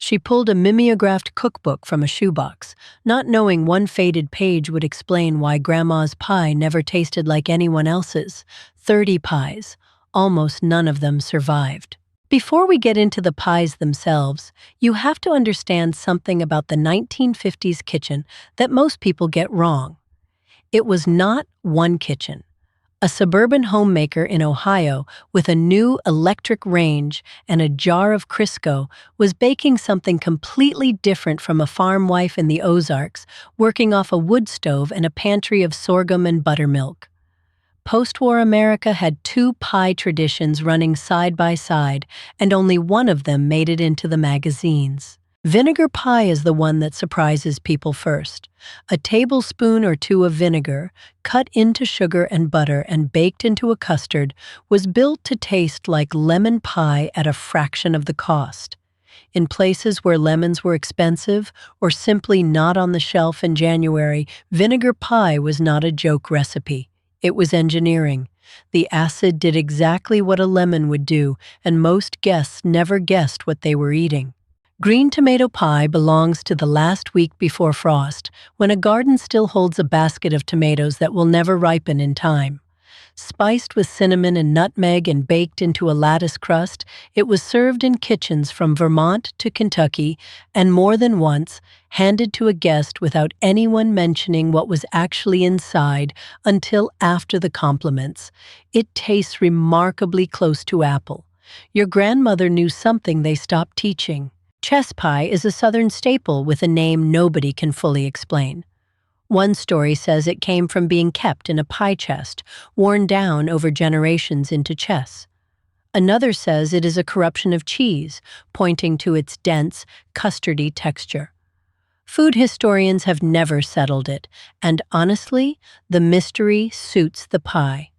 She pulled a mimeographed cookbook from a shoebox, not knowing one faded page would explain why Grandma's pie never tasted like anyone else's. 30 pies. Almost none of them survived. Before we get into the pies themselves, you have to understand something about the 1950s kitchen that most people get wrong. It was not one kitchen. A suburban homemaker in Ohio with a new electric range and a jar of Crisco was baking something completely different from a farm wife in the Ozarks, working off a wood stove and a pantry of sorghum and buttermilk. Postwar America had two pie traditions running side by side, and only one of them made it into the magazines. Vinegar pie is the one that surprises people first. A tablespoon or two of vinegar, cut into sugar and butter and baked into a custard, was built to taste like lemon pie at a fraction of the cost. In places where lemons were expensive or simply not on the shelf in January, vinegar pie was not a joke recipe. It was engineering. The acid did exactly what a lemon would do, and most guests never guessed what they were eating. Green tomato pie belongs to the last week before frost, when a garden still holds a basket of tomatoes that will never ripen in time. Spiced with cinnamon and nutmeg and baked into a lattice crust, it was served in kitchens from Vermont to Kentucky, and more than once, handed to a guest without anyone mentioning what was actually inside until after the compliments. It tastes remarkably close to apple. Your grandmother knew something they stopped teaching. Chess pie is a Southern staple with a name nobody can fully explain. One story says it came from being kept in a pie chest, worn down over generations into chess. Another says it is a corruption of cheese, pointing to its dense, custardy texture. Food historians have never settled it, and honestly, the mystery suits the pie.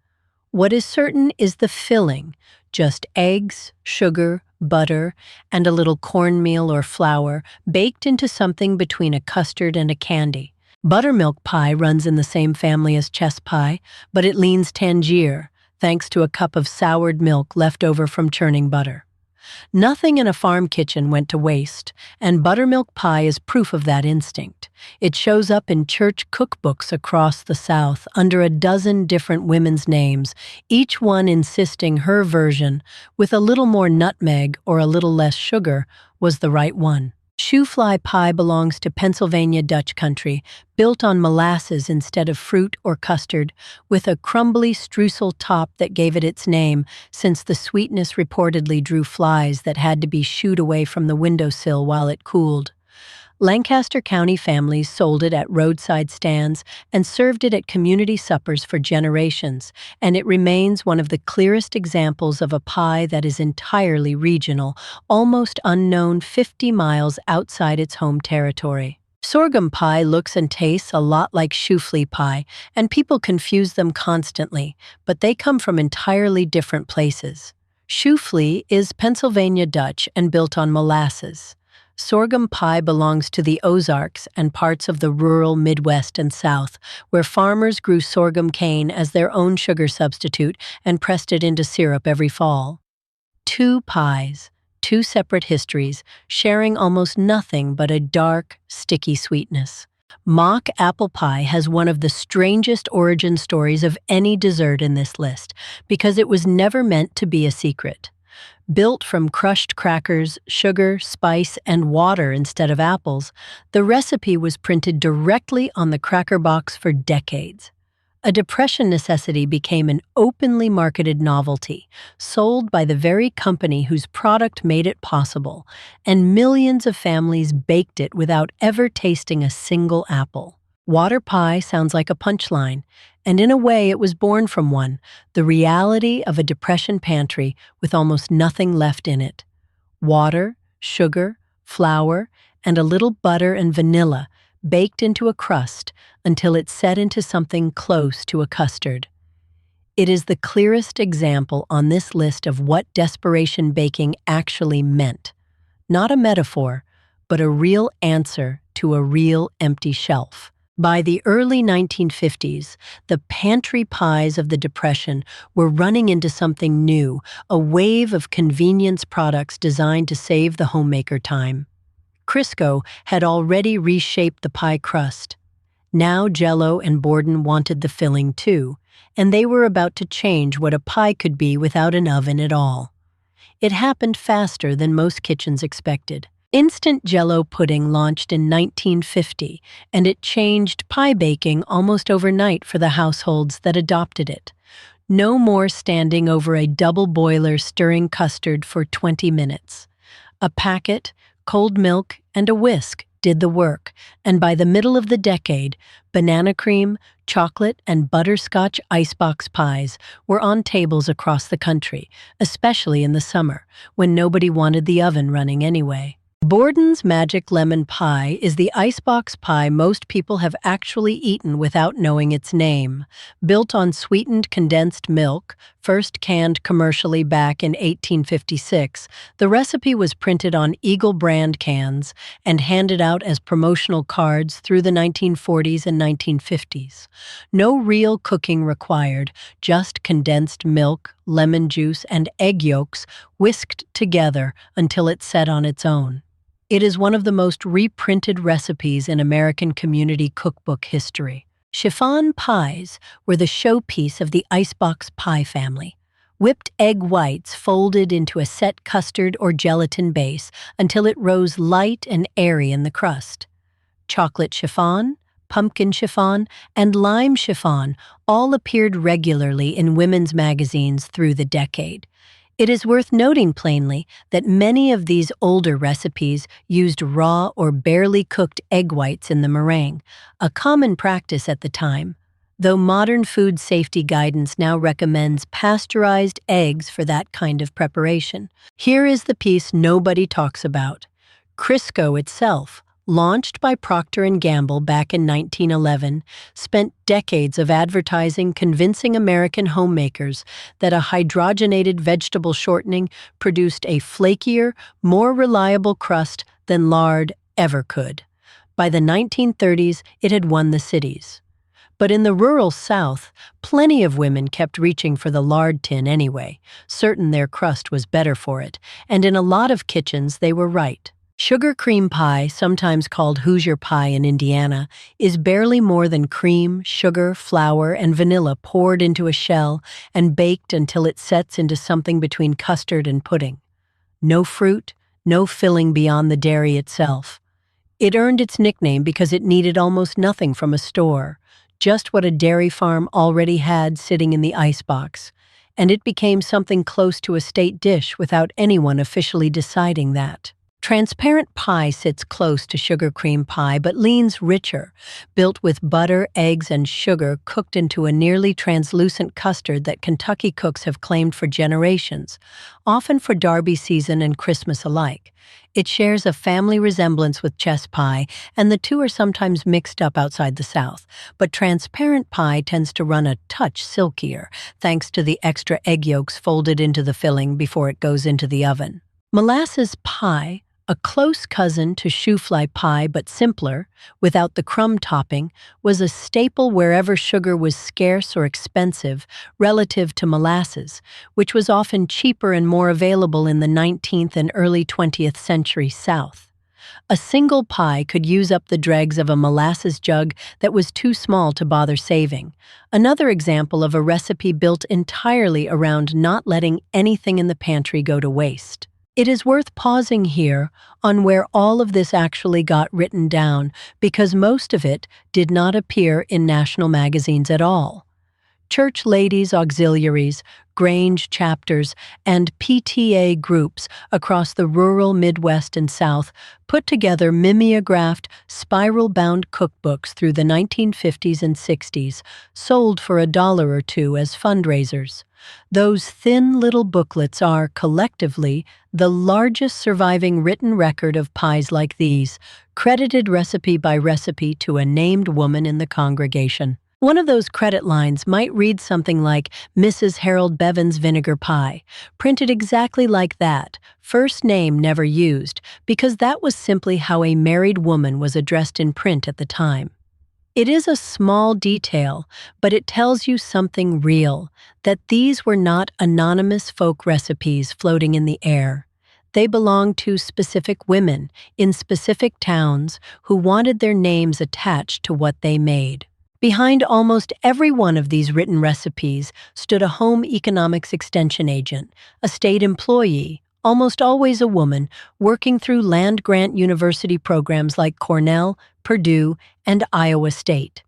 What is certain is the filling, just eggs, sugar, butter, and a little cornmeal or flour baked into something between a custard and a candy. Buttermilk pie runs in the same family as chess pie, but it leans Tangier, thanks to a cup of soured milk left over from churning butter. Nothing in a farm kitchen went to waste, and buttermilk pie is proof of that instinct. It shows up in church cookbooks across the South under a dozen different women's names, each one insisting her version, with a little more nutmeg or a little less sugar, was the right one. Shoo pie belongs to Pennsylvania Dutch country, built on molasses instead of fruit or custard, with a crumbly streusel top that gave it its name, since the sweetness reportedly drew flies that had to be shooed away from the windowsill while it cooled. Lancaster County families sold it at roadside stands and served it at community suppers for generations, and it remains one of the clearest examples of a pie that is entirely regional, almost unknown 50 miles outside its home territory. Sorghum pie looks and tastes a lot like Shoo pie, and people confuse them constantly, but they come from entirely different places. Shoo is Pennsylvania Dutch and built on molasses. Sorghum pie belongs to the Ozarks and parts of the rural Midwest and South, where farmers grew sorghum cane as their own sugar substitute and pressed it into syrup every fall. Two pies, two separate histories, sharing almost nothing but a dark, sticky sweetness. Mock apple pie has one of the strangest origin stories of any dessert in this list, because it was never meant to be a secret. Built from crushed crackers, sugar, spice, and water instead of apples, the recipe was printed directly on the cracker box for decades. A Depression necessity became an openly marketed novelty, sold by the very company whose product made it possible, and millions of families baked it without ever tasting a single apple. Water pie sounds like a punchline, and in a way it was born from one, the reality of a Depression pantry with almost nothing left in it. Water, sugar, flour, and a little butter and vanilla baked into a crust until it set into something close to a custard. It is the clearest example on this list of what desperation baking actually meant. Not a metaphor, but a real answer to a real empty shelf. By the early 1950s, the pantry pies of the Depression were running into something new, a wave of convenience products designed to save the homemaker time. Crisco had already reshaped the pie crust. Now Jell-O and Borden wanted the filling too, and they were about to change what a pie could be without an oven at all. It happened faster than most kitchens expected. Instant Jell-O pudding launched in 1950, and it changed pie baking almost overnight for the households that adopted it. No more standing over a double boiler stirring custard for 20 minutes. A packet, cold milk, and a whisk did the work, and by the middle of the decade, banana cream, chocolate, and butterscotch icebox pies were on tables across the country, especially in the summer, when nobody wanted the oven running anyway. Borden's Magic Lemon Pie is the icebox pie most people have actually eaten without knowing its name. Built on sweetened condensed milk, first canned commercially back in 1856, the recipe was printed on Eagle brand cans and handed out as promotional cards through the 1940s and 1950s. No real cooking required, just condensed milk, lemon juice, and egg yolks whisked together until it set on its own. It is one of the most reprinted recipes in American community cookbook history. Chiffon pies were the showpiece of the icebox pie family. Whipped egg whites folded into a set custard or gelatin base until it rose light and airy in the crust. Chocolate chiffon, pumpkin chiffon, and lime chiffon all appeared regularly in women's magazines through the decade. It is worth noting plainly that many of these older recipes used raw or barely cooked egg whites in the meringue, a common practice at the time, though modern food safety guidance now recommends pasteurized eggs for that kind of preparation. Here is the piece nobody talks about. Crisco itself, launched by Procter & Gamble back in 1911, spent decades of advertising convincing American homemakers that a hydrogenated vegetable shortening produced a flakier, more reliable crust than lard ever could. By the 1930s, it had won the cities. But in the rural South, plenty of women kept reaching for the lard tin anyway, certain their crust was better for it, and in a lot of kitchens they were right. Sugar cream pie, sometimes called Hoosier pie in Indiana, is barely more than cream, sugar, flour, and vanilla poured into a shell and baked until it sets into something between custard and pudding. No fruit, no filling beyond the dairy itself. It earned its nickname because it needed almost nothing from a store, just what a dairy farm already had sitting in the icebox, and it became something close to a state dish without anyone officially deciding that. Transparent pie sits close to sugar cream pie but leans richer, built with butter, eggs, and sugar cooked into a nearly translucent custard that Kentucky cooks have claimed for generations, often for Derby season and Christmas alike. It shares a family resemblance with chess pie, and the two are sometimes mixed up outside the South, but transparent pie tends to run a touch silkier, thanks to the extra egg yolks folded into the filling before it goes into the oven. Molasses pie, a close cousin to shoofly pie but simpler, without the crumb topping, was a staple wherever sugar was scarce or expensive relative to molasses, which was often cheaper and more available in the 19th and early 20th century South. A single pie could use up the dregs of a molasses jug that was too small to bother saving. Another example of a recipe built entirely around not letting anything in the pantry go to waste. It is worth pausing here on where all of this actually got written down, because most of it did not appear in national magazines at all. Church ladies' auxiliaries, Grange chapters, and PTA groups across the rural Midwest and South put together mimeographed, spiral-bound cookbooks through the 1950s and 60s, sold for $1 or $2 as fundraisers. Those thin little booklets are, collectively, the largest surviving written record of pies like these, credited recipe by recipe to a named woman in the congregation. One of those credit lines might read something like Mrs. Harold Bevan's vinegar pie, printed exactly like that, first name never used, because that was simply how a married woman was addressed in print at the time. It is a small detail, but it tells you something real, that these were not anonymous folk recipes floating in the air. They belonged to specific women in specific towns who wanted their names attached to what they made. Behind almost every one of these written recipes stood a home economics extension agent, a state employee, almost always a woman, working through land-grant university programs like Cornell, Purdue, and Iowa State.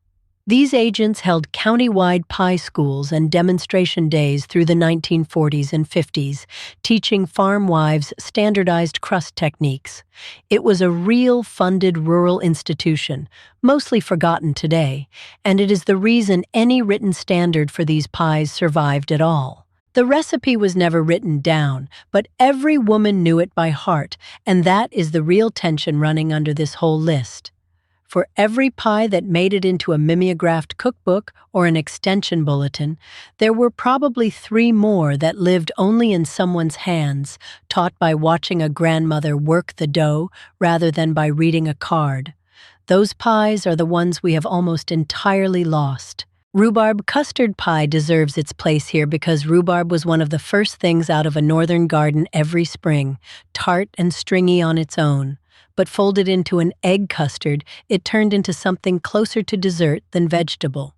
These agents held county-wide pie schools and demonstration days through the 1940s and 50s, teaching farm wives standardized crust techniques. It was a real funded rural institution, mostly forgotten today, and it is the reason any written standard for these pies survived at all. The recipe was never written down, but every woman knew it by heart, and that is the real tension running under this whole list. For every pie that made it into a mimeographed cookbook or an extension bulletin, there were probably 3 more that lived only in someone's hands, taught by watching a grandmother work the dough rather than by reading a card. Those pies are the ones we have almost entirely lost. Rhubarb custard pie deserves its place here because rhubarb was one of the first things out of a northern garden every spring, tart and stringy on its own. But folded into an egg custard, it turned into something closer to dessert than vegetable.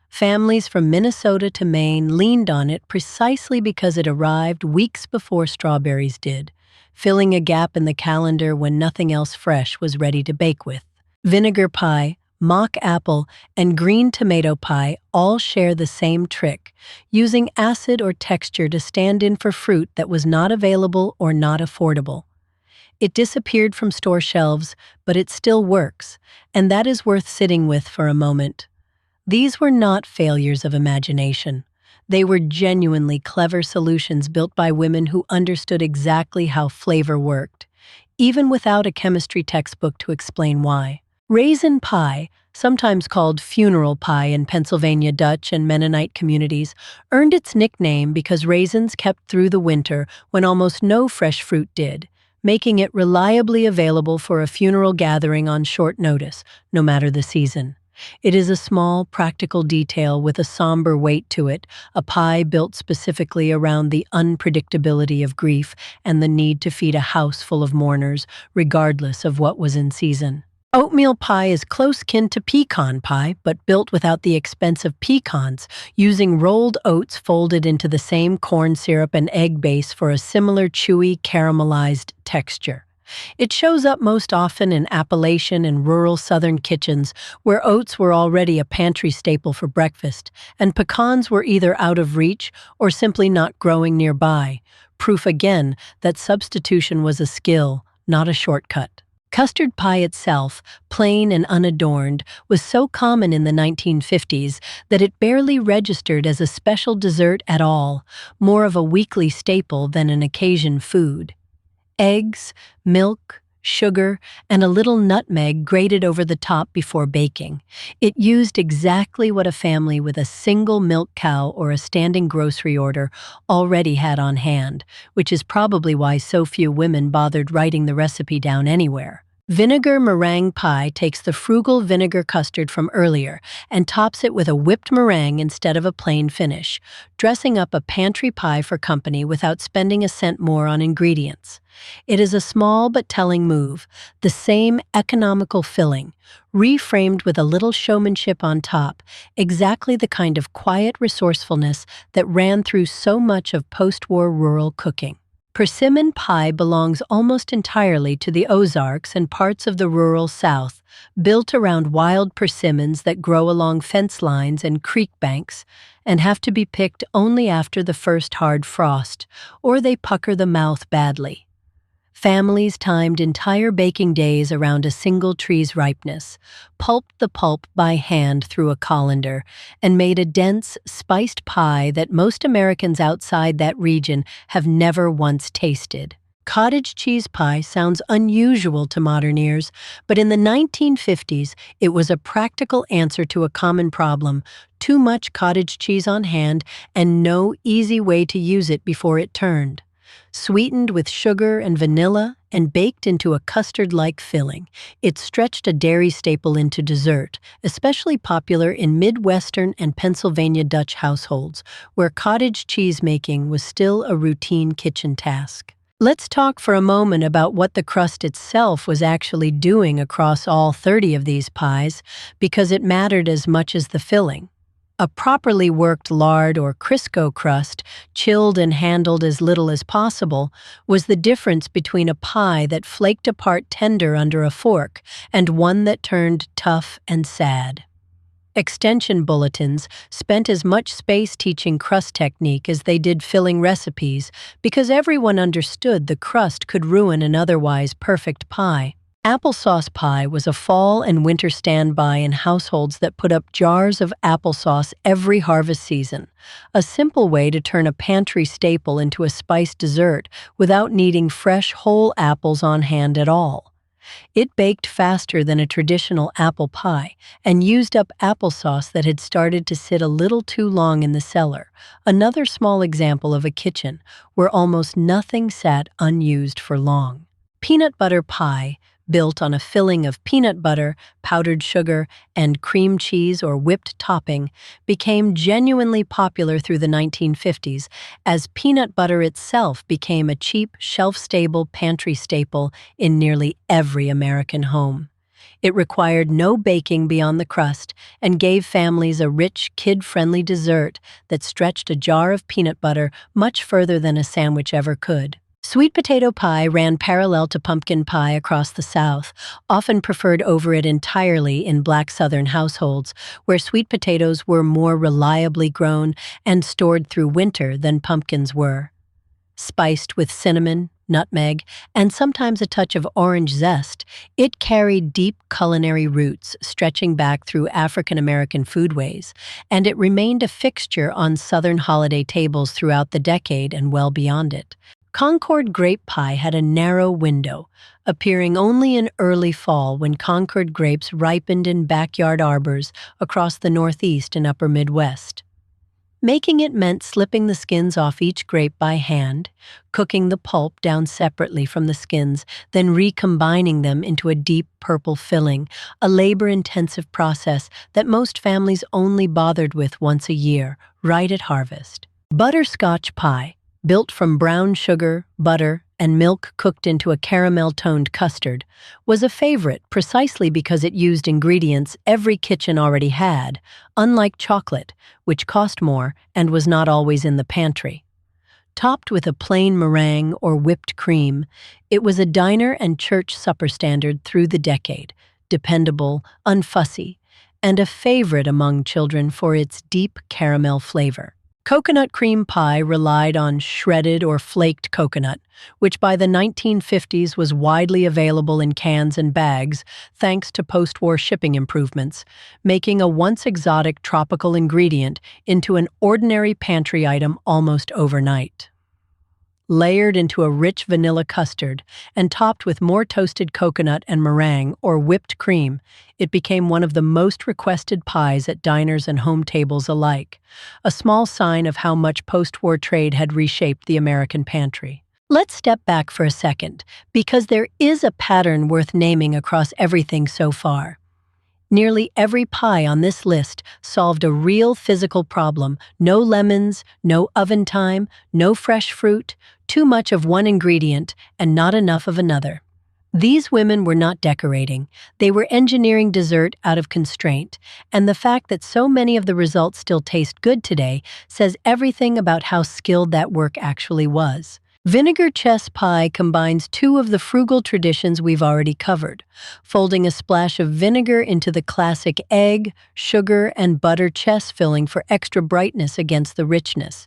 Families from Minnesota to Maine leaned on it precisely because it arrived weeks before strawberries did, filling a gap in the calendar when nothing else fresh was ready to bake with. Vinegar pie, mock apple, and green tomato pie all share the same trick, using acid or texture to stand in for fruit that was not available or not affordable. It disappeared from store shelves, but it still works, and that is worth sitting with for a moment. These were not failures of imagination. They were genuinely clever solutions built by women who understood exactly how flavor worked, even without a chemistry textbook to explain why. Raisin pie, sometimes called funeral pie in Pennsylvania Dutch and Mennonite communities, earned its nickname because raisins kept through the winter when almost no fresh fruit did, making it reliably available for a funeral gathering on short notice, no matter the season. It is a small, practical detail with a somber weight to it, a pie built specifically around the unpredictability of grief and the need to feed a house full of mourners, regardless of what was in season. Oatmeal pie is close kin to pecan pie, but built without the expense of pecans, using rolled oats folded into the same corn syrup and egg base for a similar chewy, caramelized texture. It shows up most often in Appalachian and rural southern kitchens, where oats were already a pantry staple for breakfast, and pecans were either out of reach or simply not growing nearby, proof again that substitution was a skill, not a shortcut. Custard pie itself, plain and unadorned, was so common in the 1950s that it barely registered as a special dessert at all, more of a weekly staple than an occasion food. Eggs, milk, sugar, and a little nutmeg grated over the top before baking. It used exactly what a family with a single milk cow or a standing grocery order already had on hand, which is probably why so few women bothered writing the recipe down anywhere. Vinegar meringue pie takes the frugal vinegar custard from earlier and tops it with a whipped meringue instead of a plain finish, dressing up a pantry pie for company without spending a cent more on ingredients. It is a small but telling move, the same economical filling, reframed with a little showmanship on top, exactly the kind of quiet resourcefulness that ran through so much of post-war rural cooking. Persimmon pie belongs almost entirely to the Ozarks and parts of the rural South, built around wild persimmons that grow along fence lines and creek banks and have to be picked only after the first hard frost, or they pucker the mouth badly. Families timed entire baking days around a single tree's ripeness, pulped the pulp by hand through a colander, and made a dense, spiced pie that most Americans outside that region have never once tasted. Cottage cheese pie sounds unusual to modern ears, but in the 1950s, it was a practical answer to a common problem: too much cottage cheese on hand and no easy way to use it before it turned. Sweetened with sugar and vanilla and baked into a custard-like filling, it stretched a dairy staple into dessert, especially popular in Midwestern and Pennsylvania Dutch households, where cottage cheese making was still a routine kitchen task. Let's talk for a moment about what the crust itself was actually doing across all 30 of these pies, because it mattered as much as the filling. A properly worked lard or Crisco crust, chilled and handled as little as possible, was the difference between a pie that flaked apart tender under a fork and one that turned tough and sad. Extension bulletins spent as much space teaching crust technique as they did filling recipes because everyone understood the crust could ruin an otherwise perfect pie. Applesauce pie was a fall and winter standby in households that put up jars of applesauce every harvest season, a simple way to turn a pantry staple into a spiced dessert without needing fresh whole apples on hand at all. It baked faster than a traditional apple pie and used up applesauce that had started to sit a little too long in the cellar, another small example of a kitchen where almost nothing sat unused for long. Peanut butter pie, built on a filling of peanut butter, powdered sugar, and cream cheese or whipped topping, became genuinely popular through the 1950s as peanut butter itself became a cheap, shelf-stable pantry staple in nearly every American home. It required no baking beyond the crust and gave families a rich, kid-friendly dessert that stretched a jar of peanut butter much further than a sandwich ever could. Sweet potato pie ran parallel to pumpkin pie across the South, often preferred over it entirely in Black Southern households, where sweet potatoes were more reliably grown and stored through winter than pumpkins were. Spiced with cinnamon, nutmeg, and sometimes a touch of orange zest, it carried deep culinary roots stretching back through African American foodways, and it remained a fixture on Southern holiday tables throughout the decade and well beyond it. Concord grape pie had a narrow window, appearing only in early fall when Concord grapes ripened in backyard arbors across the Northeast and Upper Midwest. Making it meant slipping the skins off each grape by hand, cooking the pulp down separately from the skins, then recombining them into a deep purple filling, a labor-intensive process that most families only bothered with once a year, right at harvest. Butterscotch pie, built from brown sugar, butter, and milk cooked into a caramel-toned custard, was a favorite precisely because it used ingredients every kitchen already had, unlike chocolate, which cost more and was not always in the pantry. Topped with a plain meringue or whipped cream, it was a diner and church supper standard through the decade, dependable, unfussy, and a favorite among children for its deep caramel flavor. Coconut cream pie relied on shredded or flaked coconut, which by the 1950s was widely available in cans and bags thanks to post-war shipping improvements, making a once exotic tropical ingredient into an ordinary pantry item almost overnight. Layered into a rich vanilla custard and topped with more toasted coconut and meringue or whipped cream, it became one of the most requested pies at diners and home tables alike, a small sign of how much post-war trade had reshaped the American pantry. Let's step back for a second, because there is a pattern worth naming across everything so far. Nearly every pie on this list solved a real physical problem: no lemons, no oven time, no fresh fruit, too much of one ingredient, and not enough of another. These women were not decorating, they were engineering dessert out of constraint, and the fact that so many of the results still taste good today says everything about how skilled that work actually was. Vinegar chess pie combines two of the frugal traditions we've already covered, folding a splash of vinegar into the classic egg, sugar, and butter chess filling for extra brightness against the richness.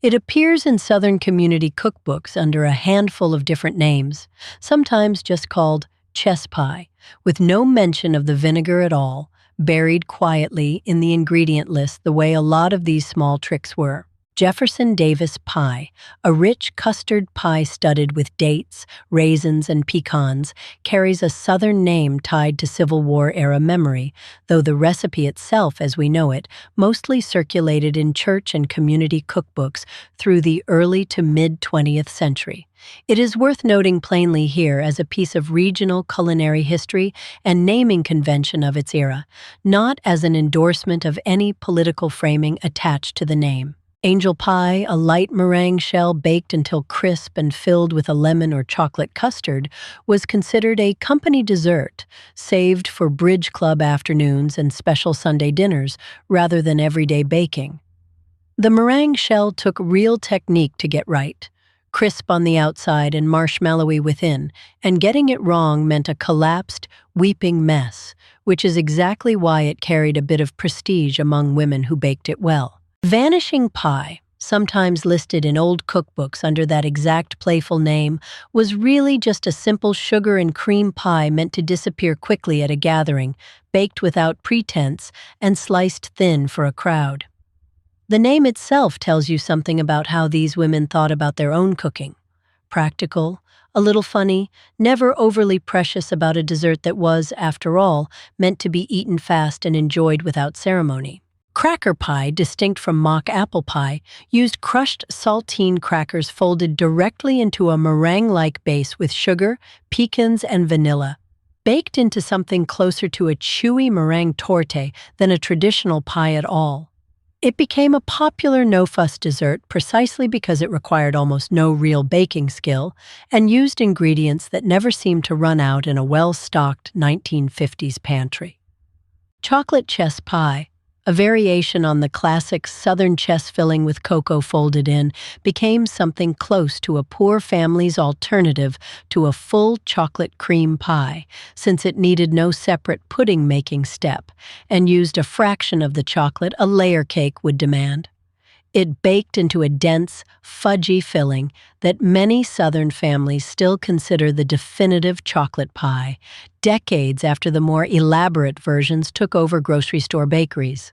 It appears in Southern community cookbooks under a handful of different names, sometimes just called chess pie, with no mention of the vinegar at all, buried quietly in the ingredient list the way a lot of these small tricks were. Jefferson Davis pie, a rich custard pie studded with dates, raisins, and pecans, carries a Southern name tied to Civil War-era memory, though the recipe itself, as we know it, mostly circulated in church and community cookbooks through the early to mid-20th century. It is worth noting plainly here as a piece of regional culinary history and naming convention of its era, not as an endorsement of any political framing attached to the name. Angel pie, a light meringue shell baked until crisp and filled with a lemon or chocolate custard, was considered a company dessert, saved for bridge club afternoons and special Sunday dinners rather than everyday baking. The meringue shell took real technique to get right. Crisp on the outside and marshmallowy within, and getting it wrong meant a collapsed, weeping mess, which is exactly why it carried a bit of prestige among women who baked it well. Vanishing pie, sometimes listed in old cookbooks under that exact playful name, was really just a simple sugar and cream pie meant to disappear quickly at a gathering, baked without pretense and sliced thin for a crowd. The name itself tells you something about how these women thought about their own cooking. Practical, a little funny, never overly precious about a dessert that was, after all, meant to be eaten fast and enjoyed without ceremony. Cracker pie, distinct from mock apple pie, used crushed saltine crackers folded directly into a meringue-like base with sugar, pecans, and vanilla, baked into something closer to a chewy meringue torte than a traditional pie at all. It became a popular no-fuss dessert precisely because it required almost no real baking skill and used ingredients that never seemed to run out in a well-stocked 1950s pantry. Chocolate chess pie, a variation on the classic Southern chess filling with cocoa folded in, became something close to a poor family's alternative to a full chocolate cream pie, since it needed no separate pudding-making step and used a fraction of the chocolate a layer cake would demand. It baked into a dense, fudgy filling that many Southern families still consider the definitive chocolate pie, decades after the more elaborate versions took over grocery store bakeries.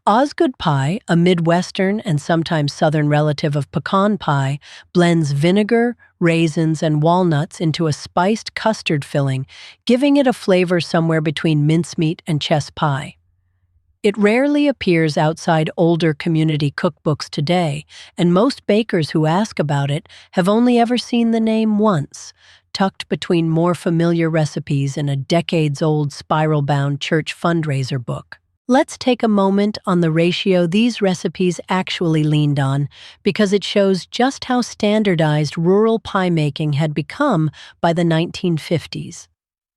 Osgood pie, a Midwestern and sometimes Southern relative of pecan pie, blends vinegar, raisins, and walnuts into a spiced custard filling, giving it a flavor somewhere between mincemeat and chess pie. It rarely appears outside older community cookbooks today, and most bakers who ask about it have only ever seen the name once, tucked between more familiar recipes in a decades-old spiral-bound church fundraiser book. Let's take a moment on the ratio these recipes actually leaned on, because it shows just how standardized rural pie making had become by the 1950s.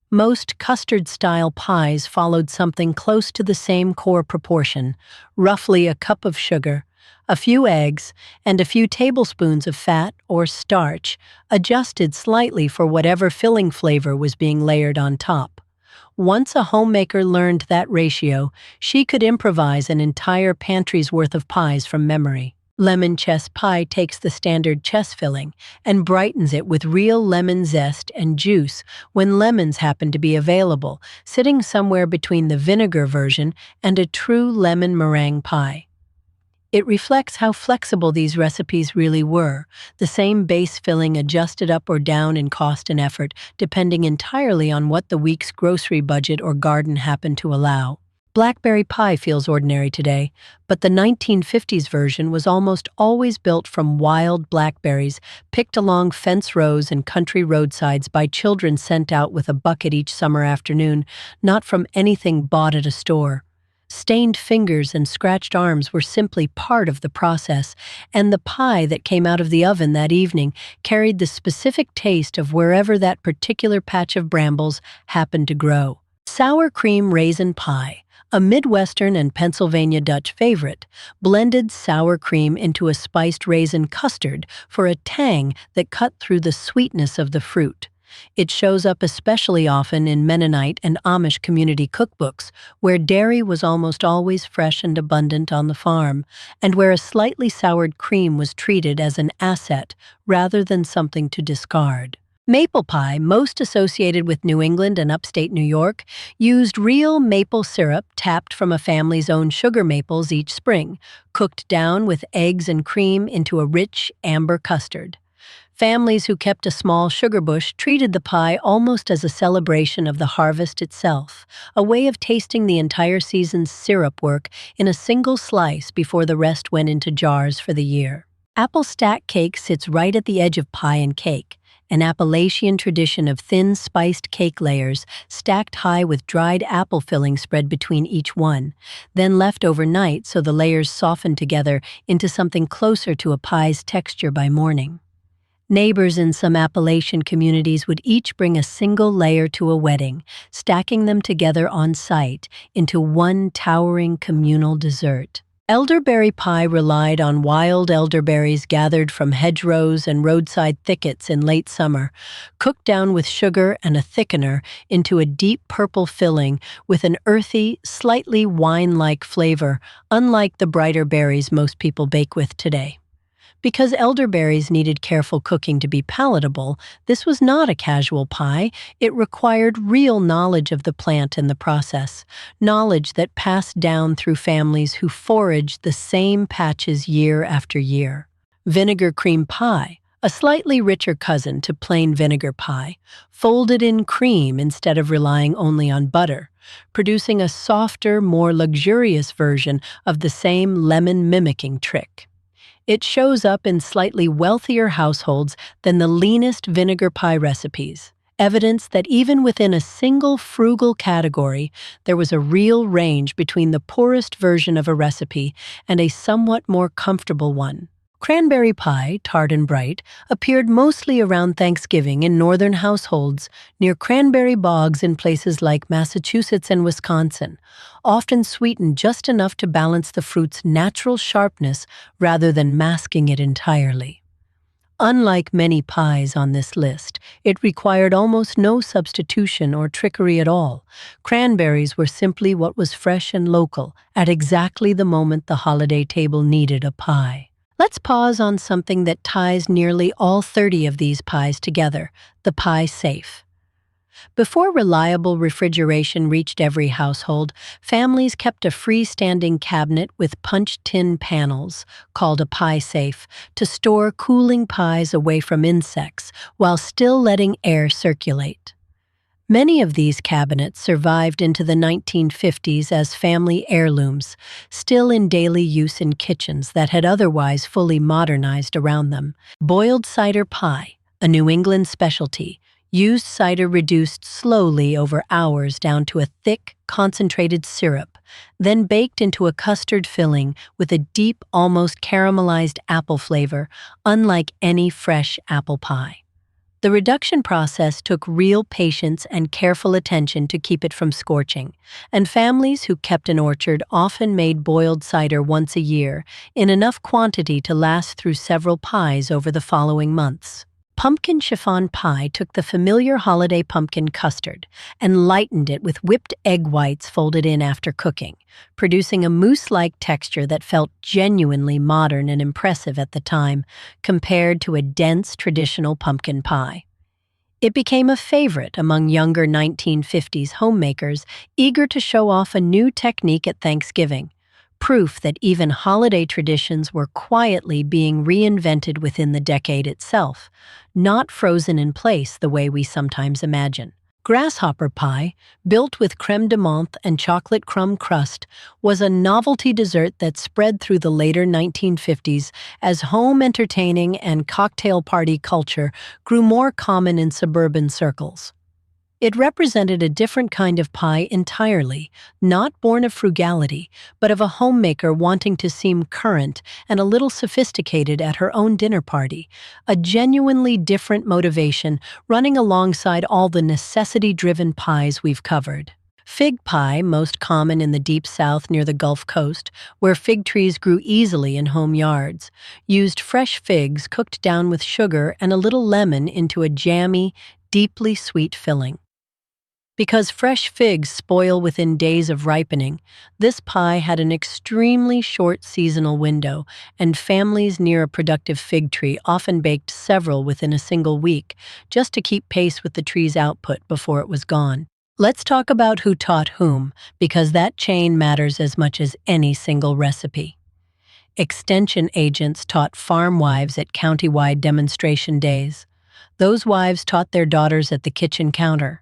Most custard-style pies followed something close to the same core proportion, roughly a cup of sugar, a few eggs, and a few tablespoons of fat or starch, adjusted slightly for whatever filling flavor was being layered on top. Once a homemaker learned that ratio, she could improvise an entire pantry's worth of pies from memory. Lemon chess pie takes the standard chess filling and brightens it with real lemon zest and juice when lemons happen to be available, sitting somewhere between the vinegar version and a true lemon meringue pie. It reflects how flexible these recipes really were, the same base filling adjusted up or down in cost and effort, depending entirely on what the week's grocery budget or garden happened to allow. Blackberry pie feels ordinary today, but the 1950s version was almost always built from wild blackberries picked along fence rows and country roadsides by children sent out with a bucket each summer afternoon, not from anything bought at a store. Stained fingers and scratched arms were simply part of the process, and the pie that came out of the oven that evening carried the specific taste of wherever that particular patch of brambles happened to grow. Sour cream raisin pie, a Midwestern and Pennsylvania Dutch favorite, blended sour cream into a spiced raisin custard for a tang that cut through the sweetness of the fruit. It shows up especially often in Mennonite and Amish community cookbooks, where dairy was almost always fresh and abundant on the farm, and where a slightly soured cream was treated as an asset rather than something to discard. Maple pie, most associated with New England and upstate New York, used real maple syrup tapped from a family's own sugar maples each spring, cooked down with eggs and cream into a rich, amber custard. Families who kept a small sugar bush treated the pie almost as a celebration of the harvest itself, a way of tasting the entire season's syrup work in a single slice before the rest went into jars for the year. Apple stack cake sits right at the edge of pie and cake, an Appalachian tradition of thin, spiced cake layers stacked high with dried apple filling spread between each one, then left overnight so the layers softened together into something closer to a pie's texture by morning. Neighbors in some Appalachian communities would each bring a single layer to a wedding, stacking them together on site into one towering communal dessert. Elderberry pie relied on wild elderberries gathered from hedgerows and roadside thickets in late summer, cooked down with sugar and a thickener into a deep purple filling with an earthy, slightly wine-like flavor, unlike the brighter berries most people bake with today. Because elderberries needed careful cooking to be palatable, this was not a casual pie. It required real knowledge of the plant and the process, knowledge that passed down through families who foraged the same patches year after year. Vinegar cream pie, a slightly richer cousin to plain vinegar pie, folded in cream instead of relying only on butter, producing a softer, more luxurious version of the same lemon-mimicking trick. It shows up in slightly wealthier households than the leanest vinegar pie recipes, evidence that even within a single frugal category, there was a real range between the poorest version of a recipe and a somewhat more comfortable one. Cranberry pie, tart and bright, appeared mostly around Thanksgiving in northern households near cranberry bogs in places like Massachusetts and Wisconsin, often sweetened just enough to balance the fruit's natural sharpness rather than masking it entirely. Unlike many pies on this list, it required almost no substitution or trickery at all. Cranberries were simply what was fresh and local at exactly the moment the holiday table needed a pie. Let's pause on something that ties nearly all 30 of these pies together, the pie safe. Before reliable refrigeration reached every household, families kept a freestanding cabinet with punched tin panels, called a pie safe, to store cooling pies away from insects while still letting air circulate. Many of these cabinets survived into the 1950s as family heirlooms, still in daily use in kitchens that had otherwise fully modernized around them. Boiled cider pie, a New England specialty, used cider reduced slowly over hours down to a thick, concentrated syrup, then baked into a custard filling with a deep, almost caramelized apple flavor, unlike any fresh apple pie. The reduction process took real patience and careful attention to keep it from scorching, and families who kept an orchard often made boiled cider once a year in enough quantity to last through several pies over the following months. Pumpkin chiffon pie took the familiar holiday pumpkin custard and lightened it with whipped egg whites folded in after cooking, producing a mousse-like texture that felt genuinely modern and impressive at the time compared to a dense traditional pumpkin pie. It became a favorite among younger 1950s homemakers eager to show off a new technique at Thanksgiving, proof that even holiday traditions were quietly being reinvented within the decade itself, not frozen in place the way we sometimes imagine. Grasshopper pie, built with crème de menthe and chocolate crumb crust, was a novelty dessert that spread through the later 1950s as home entertaining and cocktail party culture grew more common in suburban circles. It represented a different kind of pie entirely, not born of frugality, but of a homemaker wanting to seem current and a little sophisticated at her own dinner party, a genuinely different motivation running alongside all the necessity-driven pies we've covered. Fig pie, most common in the Deep South near the Gulf Coast, where fig trees grew easily in home yards, used fresh figs cooked down with sugar and a little lemon into a jammy, deeply sweet filling. Because fresh figs spoil within days of ripening, this pie had an extremely short seasonal window, and families near a productive fig tree often baked several within a single week, just to keep pace with the tree's output before it was gone. Let's talk about who taught whom, because that chain matters as much as any single recipe. Extension agents taught farm wives at county-wide demonstration days. Those wives taught their daughters at the kitchen counter.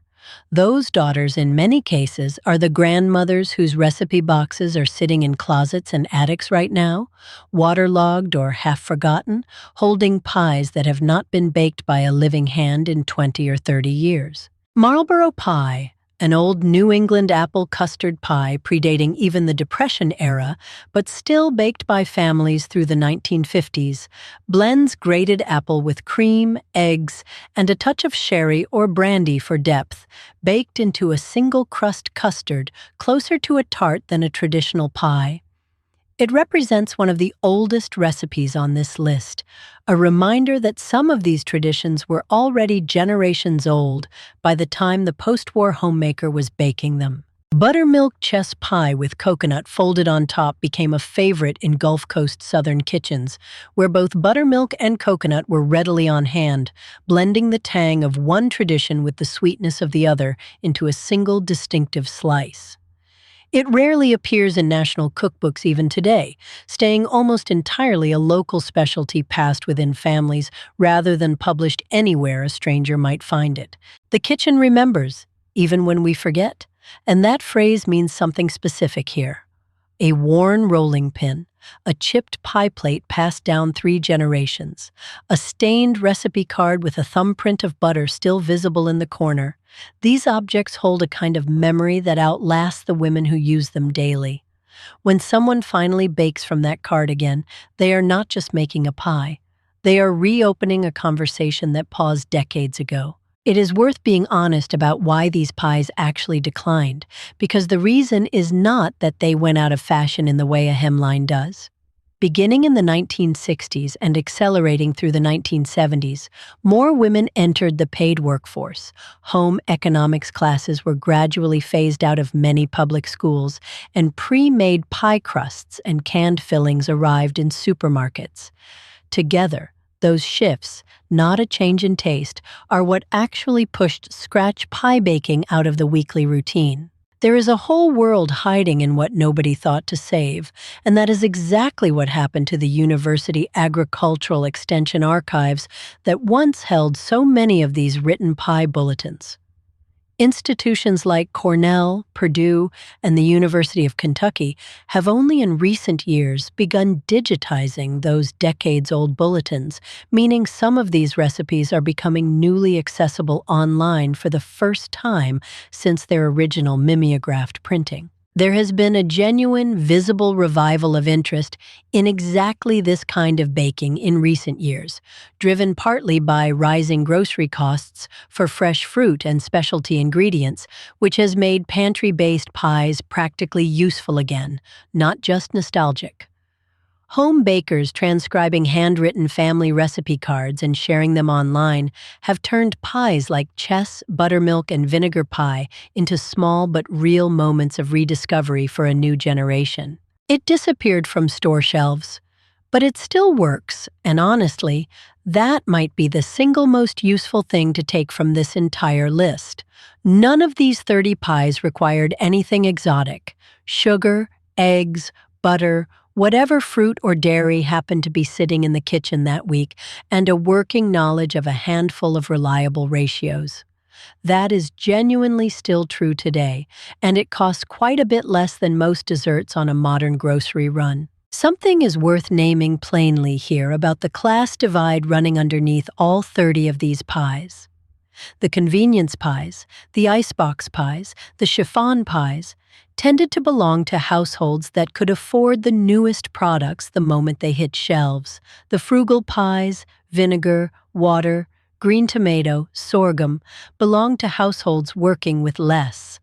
Those daughters, in many cases, are the grandmothers whose recipe boxes are sitting in closets and attics right now, waterlogged or half forgotten, holding pies that have not been baked by a living hand in 20 or 30 years. Marlborough pie, an old New England apple custard pie predating even the Depression era, but still baked by families through the 1950s, blends grated apple with cream, eggs, and a touch of sherry or brandy for depth, baked into a single crust custard closer to a tart than a traditional pie. It represents one of the oldest recipes on this list, a reminder that some of these traditions were already generations old by the time the post-war homemaker was baking them. Buttermilk chess pie with coconut folded on top became a favorite in Gulf Coast southern kitchens, where both buttermilk and coconut were readily on hand, blending the tang of one tradition with the sweetness of the other into a single distinctive slice. It rarely appears in national cookbooks even today, staying almost entirely a local specialty passed within families rather than published anywhere a stranger might find it. The kitchen remembers, even when we forget, and that phrase means something specific here. A worn rolling pin, a chipped pie plate passed down 3 generations, a stained recipe card with a thumbprint of butter still visible in the corner. These objects hold a kind of memory that outlasts the women who use them daily. When someone finally bakes from that card again, they are not just making a pie. They are reopening a conversation that paused decades ago. It is worth being honest about why these pies actually declined, because the reason is not that they went out of fashion in the way a hemline does. Beginning in the 1960s and accelerating through the 1970s, more women entered the paid workforce. Home economics classes were gradually phased out of many public schools, and pre-made pie crusts and canned fillings arrived in supermarkets. Together, those shifts, not a change in taste, are what actually pushed scratch pie baking out of the weekly routine. There is a whole world hiding in what nobody thought to save, and that is exactly what happened to the University Agricultural Extension archives that once held so many of these written pie bulletins. Institutions like Cornell, Purdue, and the University of Kentucky have only in recent years begun digitizing those decades-old bulletins, meaning some of these recipes are becoming newly accessible online for the first time since their original mimeographed printing. There has been a genuine, visible revival of interest in exactly this kind of baking in recent years, driven partly by rising grocery costs for fresh fruit and specialty ingredients, which has made pantry-based pies practically useful again, not just nostalgic. Home bakers transcribing handwritten family recipe cards and sharing them online have turned pies like chess, buttermilk, and vinegar pie into small but real moments of rediscovery for a new generation. It disappeared from store shelves, but it still works, and honestly, that might be the single most useful thing to take from this entire list. None of these 30 pies required anything exotic: sugar, eggs, butter, whatever fruit or dairy happened to be sitting in the kitchen that week, and a working knowledge of a handful of reliable ratios. That is genuinely still true today, and it costs quite a bit less than most desserts on a modern grocery run. Something is worth naming plainly here about the class divide running underneath all 30 of these pies. The convenience pies, the icebox pies, the chiffon pies, tended to belong to households that could afford the newest products the moment they hit shelves. The frugal pies, vinegar, water, green tomato, sorghum, belong to households working with less.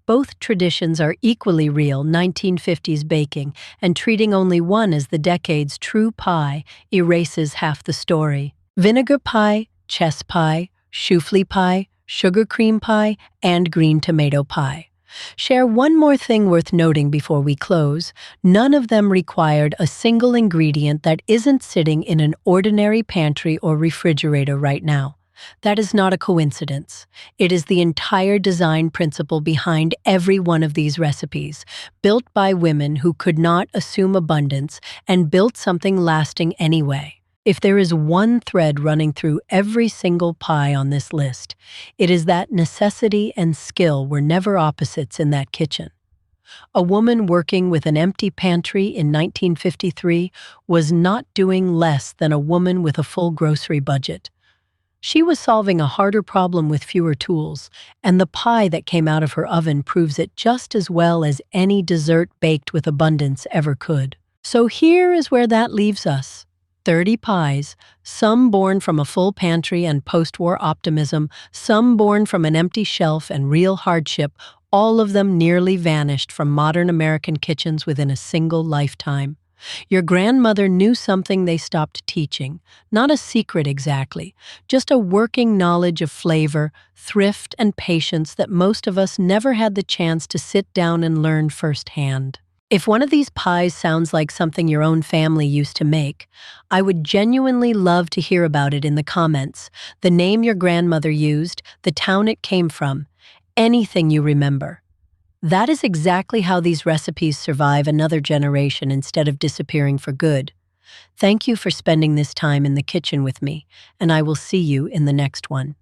Both traditions are equally real 1950s baking, and treating only one as the decade's true pie erases half the story. Vinegar pie, chess pie, souffle pie, sugar cream pie, and green tomato pie share one more thing worth noting before we close. None of them required a single ingredient that isn't sitting in an ordinary pantry or refrigerator right now. That is not a coincidence. It is the entire design principle behind every one of these recipes, built by women who could not assume abundance and built something lasting anyway. If there is one thread running through every single pie on this list, it is that necessity and skill were never opposites in that kitchen. A woman working with an empty pantry in 1953 was not doing less than a woman with a full grocery budget. She was solving a harder problem with fewer tools, and the pie that came out of her oven proves it just as well as any dessert baked with abundance ever could. So here is where that leaves us. 30 pies, some born from a full pantry and post-war optimism, some born from an empty shelf and real hardship, all of them nearly vanished from modern American kitchens within a single lifetime. Your grandmother knew something they stopped teaching, not a secret exactly, just a working knowledge of flavor, thrift, and patience that most of us never had the chance to sit down and learn firsthand. If one of these pies sounds like something your own family used to make, I would genuinely love to hear about it in the comments. The name your grandmother used, the town it came from, anything you remember. That is exactly how these recipes survive another generation instead of disappearing for good. Thank you for spending this time in the kitchen with me, and I will see you in the next one.